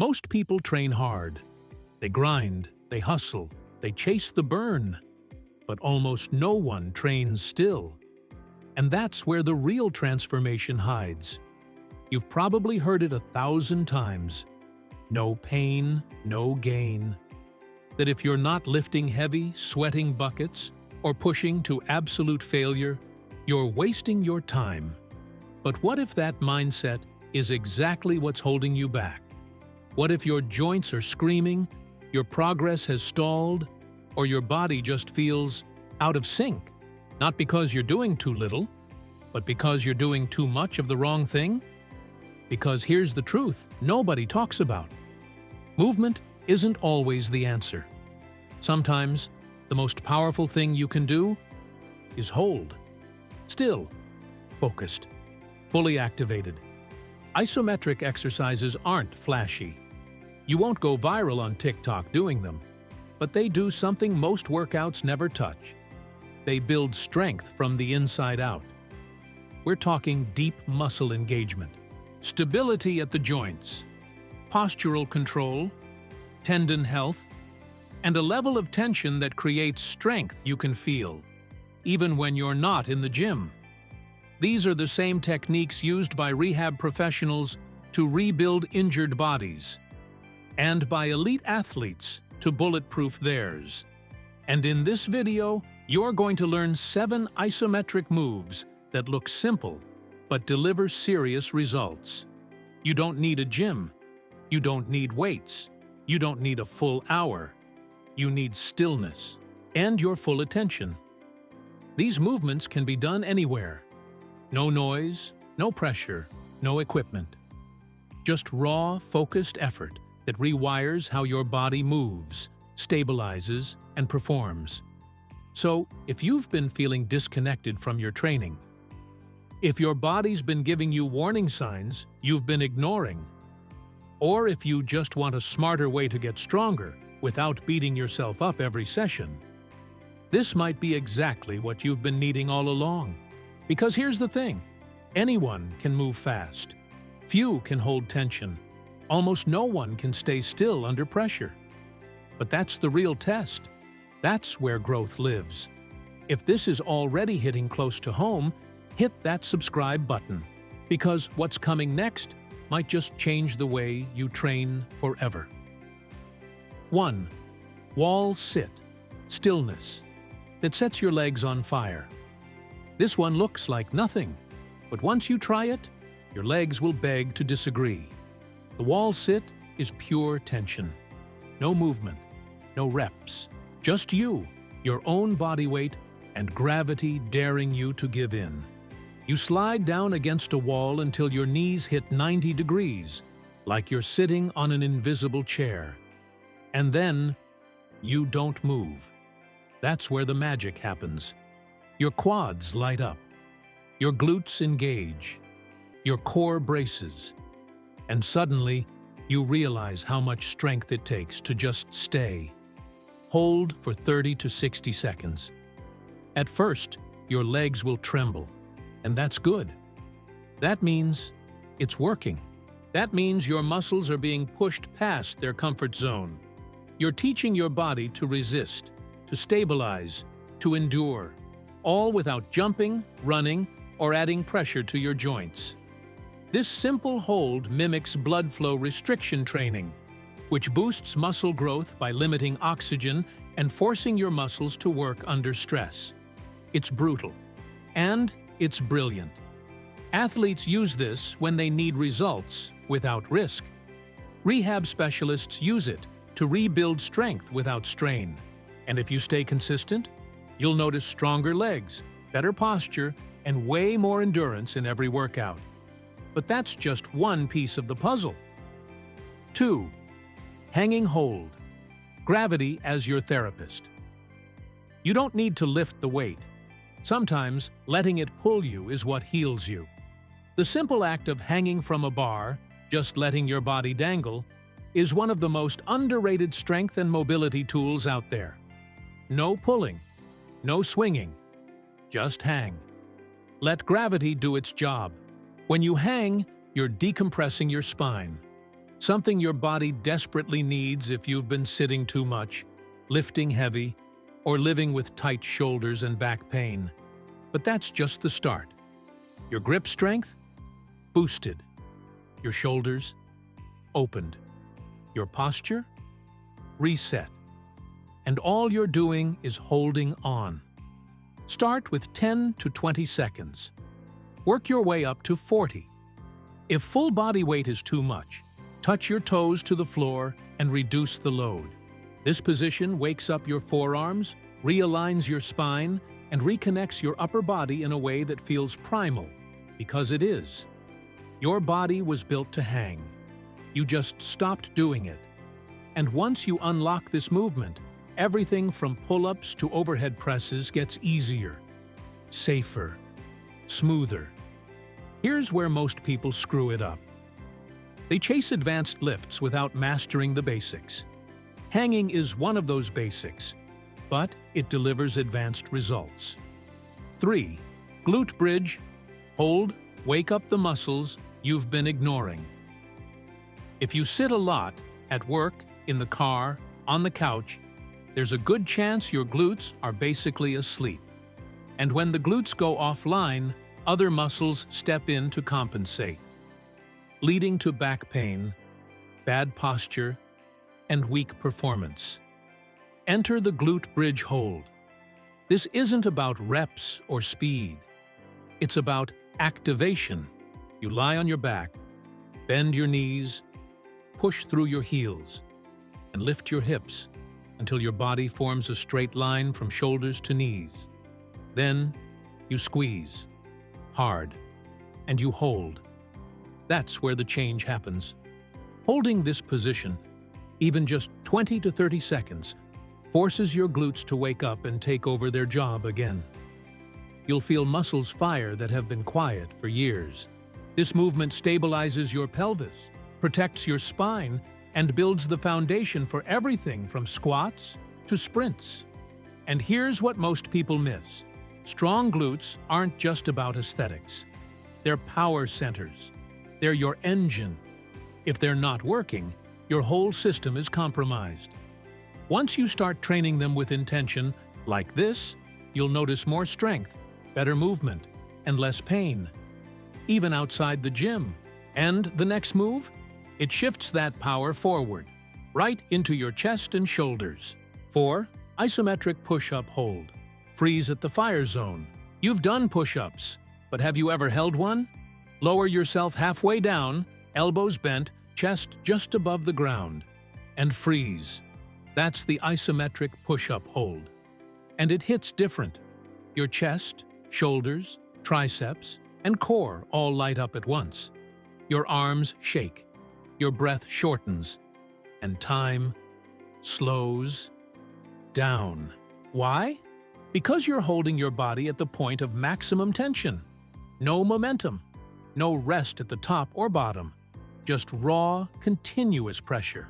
Most people train hard. They grind, they hustle, they chase the burn. But almost no one trains still. And that's where the real transformation hides. You've probably heard it 1,000 times. No pain, no gain. That if you're not lifting heavy, sweating buckets, or pushing to absolute failure, you're wasting your time. But what if that mindset is exactly what's holding you back? What if your joints are screaming, your progress has stalled, or your body just feels out of sync? Not because you're doing too little, but because you're doing too much of the wrong thing? Because here's the truth nobody talks about. Movement isn't always the answer. Sometimes, the most powerful thing you can do is hold. Still, focused, fully activated. Isometric exercises aren't flashy. You won't go viral on TikTok doing them, but they do something most workouts never touch. They build strength from the inside out. We're talking deep muscle engagement, stability at the joints, postural control, tendon health, and a level of tension that creates strength you can feel, even when you're not in the gym. These are the same techniques used by rehab professionals to rebuild injured bodies, and by elite athletes to bulletproof theirs. And in this video, you're going to learn 7 isometric moves that look simple but deliver serious results. You don't need a gym. You don't need weights. You don't need a full hour. You need stillness and your full attention. These movements can be done anywhere. No noise, no pressure, no equipment. Just raw, focused effort that rewires how your body moves, stabilizes, and performs. So, if you've been feeling disconnected from your training, if your body's been giving you warning signs you've been ignoring, or if you just want a smarter way to get stronger without beating yourself up every session, this might be exactly what you've been needing all along. Because here's the thing, anyone can move fast. Few can hold tension. Almost no one can stay still under pressure. But that's the real test. That's where growth lives. If this is already hitting close to home, hit that subscribe button, because what's coming next might just change the way you train forever. 1. Wall sit, stillness, that sets your legs on fire. This one looks like nothing, but once you try it, your legs will beg to disagree. The wall sit is pure tension. No movement, no reps, just you, your own body weight, and gravity daring you to give in. You slide down against a wall until your knees hit 90 degrees, like you're sitting on an invisible chair. And then, you don't move. That's where the magic happens. Your quads light up, your glutes engage, your core braces, and suddenly, you realize how much strength it takes to just stay. Hold for 30 to 60 seconds. At first, your legs will tremble, and that's good. That means it's working. That means your muscles are being pushed past their comfort zone. You're teaching your body to resist, to stabilize, to endure, all without jumping, running, or adding pressure to your joints. This simple hold mimics blood flow restriction training, which boosts muscle growth by limiting oxygen and forcing your muscles to work under stress. It's brutal, and it's brilliant. Athletes use this when they need results without risk. Rehab specialists use it to rebuild strength without strain. And if you stay consistent, you'll notice stronger legs, better posture, and way more endurance in every workout. But that's just one piece of the puzzle. 2. Hanging hold. Gravity as your therapist. You don't need to lift the weight. Sometimes, letting it pull you is what heals you. The simple act of hanging from a bar, just letting your body dangle, is one of the most underrated strength and mobility tools out there. No pulling, no swinging, just hang. Let gravity do its job. When you hang, you're decompressing your spine, something your body desperately needs if you've been sitting too much, lifting heavy, or living with tight shoulders and back pain. But that's just the start. Your grip strength? Boosted. Your shoulders? Opened. Your posture? Reset. And all you're doing is holding on. Start with 10 to 20 seconds. Work your way up to 40. If full body weight is too much, touch your toes to the floor and reduce the load. This position wakes up your forearms, realigns your spine, and reconnects your upper body in a way that feels primal, because it is. Your body was built to hang. You just stopped doing it. And once you unlock this movement, everything from pull-ups to overhead presses gets easier, safer, smoother. Here's where most people screw it up. They chase advanced lifts without mastering the basics. Hanging is one of those basics, but it delivers advanced results. 3. Glute bridge. Hold, wake up the muscles you've been ignoring. If you sit a lot, at work, in the car, on the couch, there's a good chance your glutes are basically asleep. And when the glutes go offline, other muscles step in to compensate, leading to back pain, bad posture, and weak performance. Enter the glute bridge hold. This isn't about reps or speed. It's about activation. You lie on your back, bend your knees, push through your heels, and lift your hips until your body forms a straight line from shoulders to knees. Then you squeeze hard and you hold. That's where the change happens. Holding this position, even just 20 to 30 seconds, forces your glutes to wake up and take over their job again. You'll feel muscles fire that have been quiet for years. This movement stabilizes your pelvis, protects your spine, and builds the foundation for everything from squats to sprints. And here's what most people miss. Strong glutes aren't just about aesthetics. They're power centers. They're your engine. If they're not working, your whole system is compromised. Once you start training them with intention, like this, you'll notice more strength, better movement, and less pain, even outside the gym. And the next move? It shifts that power forward, right into your chest and shoulders. 4. Isometric push-up hold. Freeze at the fire zone. You've done push-ups, but have you ever held one? Lower yourself halfway down, elbows bent, chest just above the ground, and freeze. That's the isometric push-up hold. And it hits different. Your chest, shoulders, triceps, and core all light up at once. Your arms shake. Your breath shortens, and time slows down. Why? Because you're holding your body at the point of maximum tension. No momentum, no rest at the top or bottom, just raw, continuous pressure.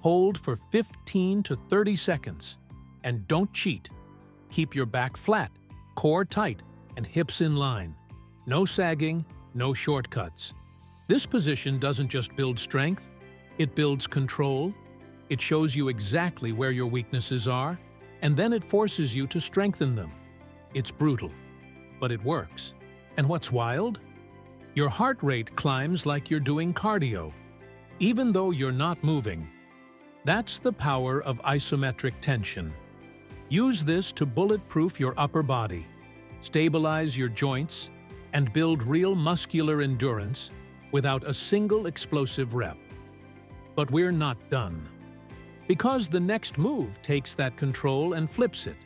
Hold for 15 to 30 seconds, and don't cheat. Keep your back flat, core tight, and hips in line. No sagging, no shortcuts. This position doesn't just build strength, it builds control, it shows you exactly where your weaknesses are, and then it forces you to strengthen them. It's brutal, but it works. And what's wild? Your heart rate climbs like you're doing cardio, even though you're not moving. That's the power of isometric tension. Use this to bulletproof your upper body, stabilize your joints, and build real muscular endurance without a single explosive rep. But we're not done. Because the next move takes that control and flips it,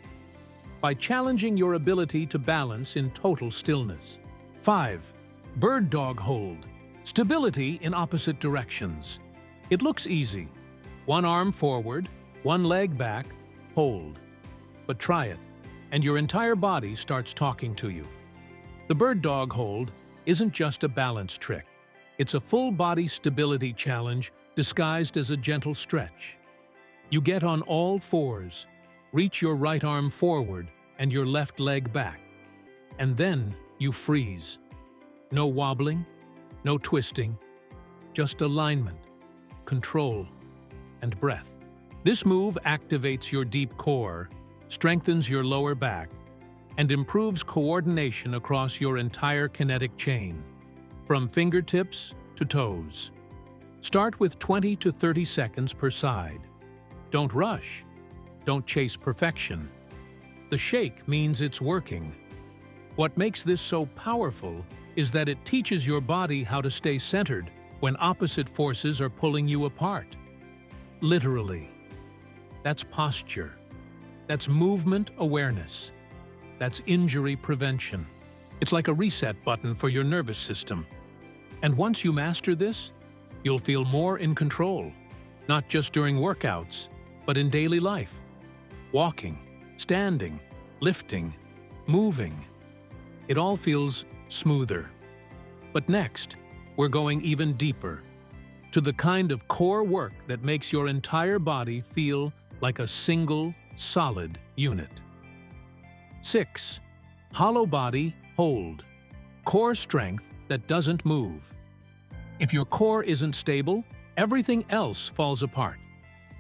by challenging your ability to balance in total stillness. 5. Bird dog hold. Stability in opposite directions. It looks easy. One arm forward, one leg back, hold. But try it, and your entire body starts talking to you. The bird dog hold isn't just a balance trick. It's a full-body stability challenge disguised as a gentle stretch. You get on all fours, reach your right arm forward and your left leg back, and then you freeze. No wobbling, no twisting, just alignment, control, and breath. This move activates your deep core, strengthens your lower back, and improves coordination across your entire kinetic chain, from fingertips to toes. Start with 20 to 30 seconds per side. Don't rush. Don't chase perfection. The shake means it's working. What makes this so powerful is that it teaches your body how to stay centered when opposite forces are pulling you apart. Literally. That's posture. That's movement awareness. That's injury prevention. It's like a reset button for your nervous system. And once you master this, you'll feel more in control, not just during workouts, but in daily life. Walking, standing, lifting, moving. It all feels smoother. But next, we're going even deeper, to the kind of core work that makes your entire body feel like a single, solid unit. 6. Hollow body hold. Core strength that doesn't move. If your core isn't stable, everything else falls apart.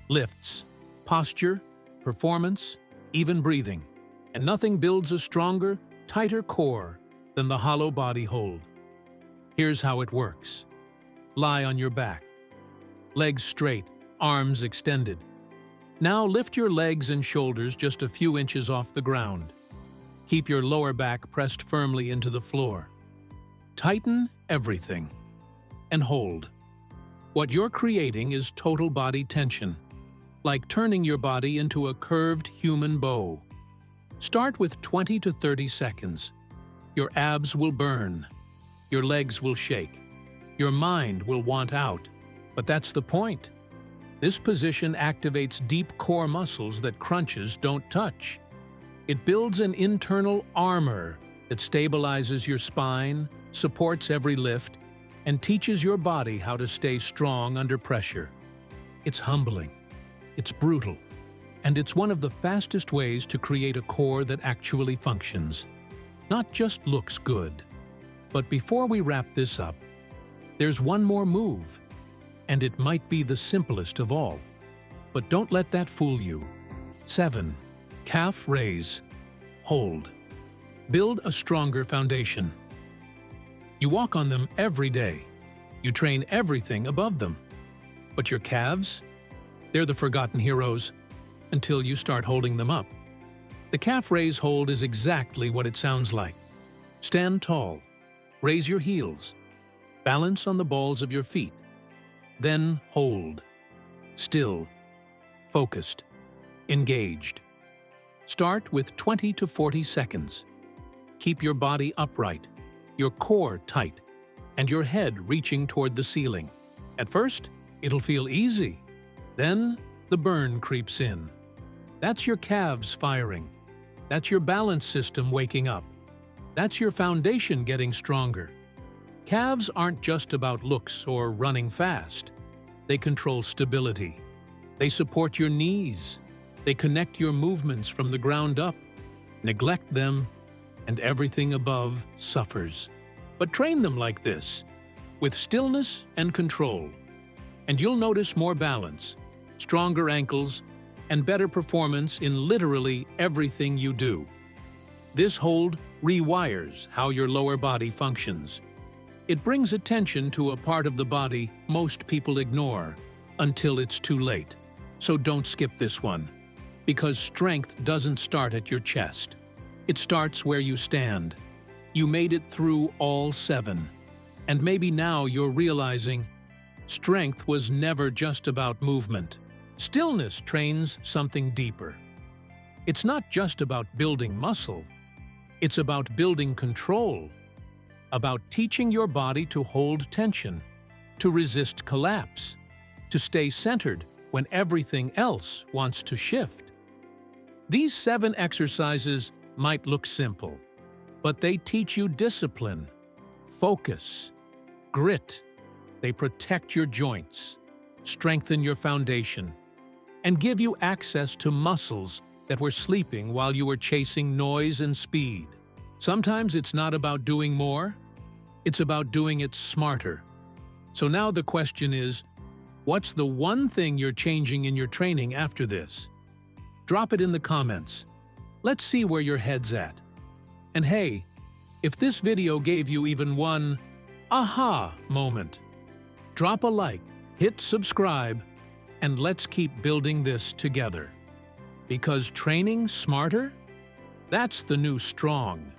Lifts, posture, performance, even breathing. And nothing builds a stronger, tighter core than the hollow body hold. Here's how it works. Lie on your back. Legs straight, arms extended. Now lift your legs and shoulders just a few inches off the ground. Keep your lower back pressed firmly into the floor. Tighten everything. And hold. What you're creating is total body tension, like turning your body into a curved human bow. Start with 20 to 30 seconds. Your abs will burn. Your legs will shake. Your mind will want out. But that's the point. This position activates deep core muscles that crunches don't touch. It builds an internal armor that stabilizes your spine, supports every lift, and teaches your body how to stay strong under pressure. It's humbling. It's brutal. And it's one of the fastest ways to create a core that actually functions, not just looks good. But before we wrap this up, there's one more move, and it might be the simplest of all. But don't let that fool you. 7. Calf raise. Hold. Build a stronger foundation. You walk on them every day. You train everything above them. But your calves? They're the forgotten heroes until you start holding them up. The calf raise hold is exactly what it sounds like. Stand tall. Raise your heels. Balance on the balls of your feet. Then hold. Still. Focused. Engaged. Start with 20 to 40 seconds. Keep your body upright, your core tight, and your head reaching toward the ceiling. At first, it'll feel easy. Then, the burn creeps in. That's your calves firing. That's your balance system waking up. That's your foundation getting stronger. Calves aren't just about looks or running fast. They control stability. They support your knees. They connect your movements from the ground up. Neglect them, and everything above suffers. But train them like this, with stillness and control, and you'll notice more balance, stronger ankles, and better performance in literally everything you do. This hold rewires how your lower body functions. It brings attention to a part of the body most people ignore until it's too late. So don't skip this one, because strength doesn't start at your chest. It starts where you stand. You made it through all 7. And maybe now you're realizing strength was never just about movement. Stillness trains something deeper. It's not just about building muscle. It's about building control, about teaching your body to hold tension, to resist collapse, to stay centered when everything else wants to shift. These 7 exercises might look simple, but they teach you discipline, focus, grit. They protect your joints, strengthen your foundation, and give you access to muscles that were sleeping while you were chasing noise and speed. Sometimes it's not about doing more, it's about doing it smarter. So now the question is, What's the one thing you're changing in your training after this? Drop it in the comments. Let's see where your head's at. And hey, if this video gave you even one aha moment, drop a like, hit subscribe, and let's keep building this together. Because training smarter? That's the new strong.